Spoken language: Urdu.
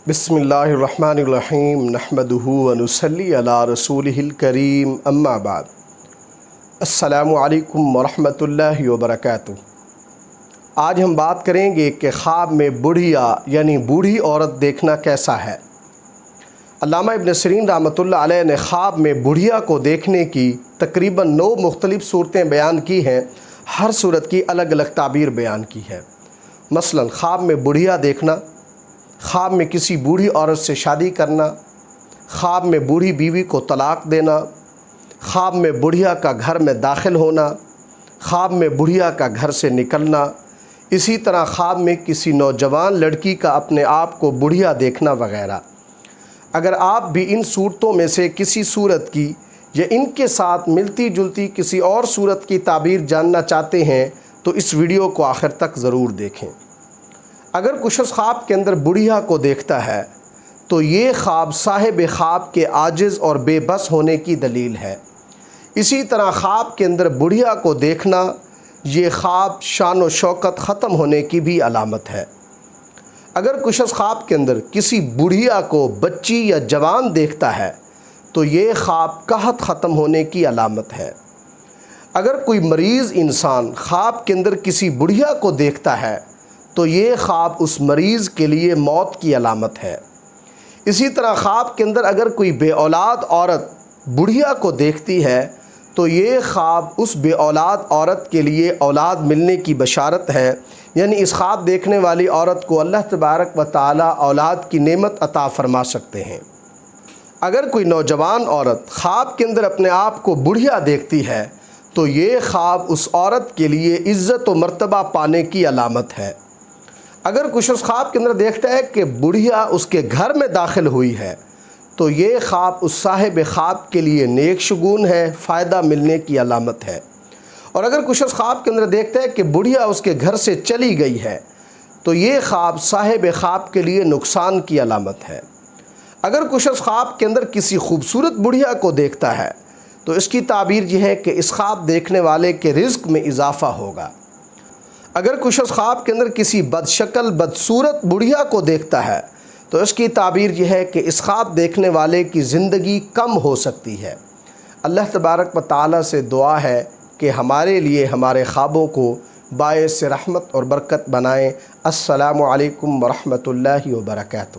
بسم اللہ الرحمن الرحیم نحمدہ ونصلی علی رسولہ الکریم اما بعد السلام علیکم ورحمۃ اللہ وبرکاتہ۔ آج ہم بات کریں گے کہ خواب میں بڑھیا یعنی بوڑھی عورت دیکھنا کیسا ہے۔ علامہ ابن سیرین رحمۃ اللہ علیہ نے خواب میں بڑھیا کو دیکھنے کی تقریباً 9 مختلف صورتیں بیان کی ہیں۔ ہر صورت کی الگ الگ تعبیر بیان کی ہے۔ مثلاً خواب میں بڑھیا دیکھنا، خواب میں کسی بوڑھی عورت سے شادی کرنا، خواب میں بوڑھی بیوی کو طلاق دینا، خواب میں بڑھیا کا گھر میں داخل ہونا، خواب میں بڑھیا کا گھر سے نکلنا، اسی طرح خواب میں کسی نوجوان لڑکی کا اپنے آپ کو بڑھیا دیکھنا وغیرہ۔ اگر آپ بھی ان صورتوں میں سے کسی صورت کی یا ان کے ساتھ ملتی جلتی کسی اور صورت کی تعبیر جاننا چاہتے ہیں تو اس ویڈیو کو آخر تک ضرور دیکھیں۔ اگر کچھ شخص خواب کے اندر بڑھیا کو دیکھتا ہے تو یہ خواب صاحب خواب کے عاجز اور بے بس ہونے کی دلیل ہے۔ اسی طرح خواب کے اندر بڑھیا کو دیکھنا یہ خواب شان و شوکت ختم ہونے کی بھی علامت ہے۔ اگر کچھ شخص خواب کے اندر کسی بڑھیا کو بچی یا جوان دیکھتا ہے تو یہ خواب قحط ختم ہونے کی علامت ہے۔ اگر کوئی مریض انسان خواب کے اندر کسی بڑھیا کو دیکھتا ہے تو یہ خواب اس مریض کے لیے موت کی علامت ہے۔ اسی طرح خواب کے اندر اگر کوئی بے اولاد عورت بڑھیا کو دیکھتی ہے تو یہ خواب اس بے اولاد عورت کے لیے اولاد ملنے کی بشارت ہے، یعنی اس خواب دیکھنے والی عورت کو اللہ تبارک و تعالی اولاد کی نعمت عطا فرما سکتے ہیں۔ اگر کوئی نوجوان عورت خواب کے اندر اپنے آپ کو بڑھیا دیکھتی ہے تو یہ خواب اس عورت کے لیے عزت و مرتبہ پانے کی علامت ہے۔ اگر کچھ اس خواب کے اندر دیکھتا ہے کہ بڑھیا اس کے گھر میں داخل ہوئی ہے تو یہ خواب اس صاحب خواب کے لیے نیک شگون ہے، فائدہ ملنے کی علامت ہے۔ اور اگر کچھ اس خواب کے اندر دیکھتا ہے کہ بڑھیا اس کے گھر سے چلی گئی ہے تو یہ خواب صاحب خواب کے لیے نقصان کی علامت ہے۔ اگر کچھ اس خواب کے اندر کسی خوبصورت بڑھیا کو دیکھتا ہے تو اس کی تعبیر یہ ہے کہ اس خواب دیکھنے والے کے رزق میں اضافہ ہوگا۔ اگر کچھ شخص خواب کے اندر کسی بد شکل بدصورت بڑھیا کو دیکھتا ہے تو اس کی تعبیر یہ ہے کہ اس خواب دیکھنے والے کی زندگی کم ہو سکتی ہے۔ اللہ تبارک و تعالی سے دعا ہے کہ ہمارے لیے ہمارے خوابوں کو باعث رحمت اور برکت بنائیں۔ السلام علیکم ورحمۃ اللہ وبرکاتہ۔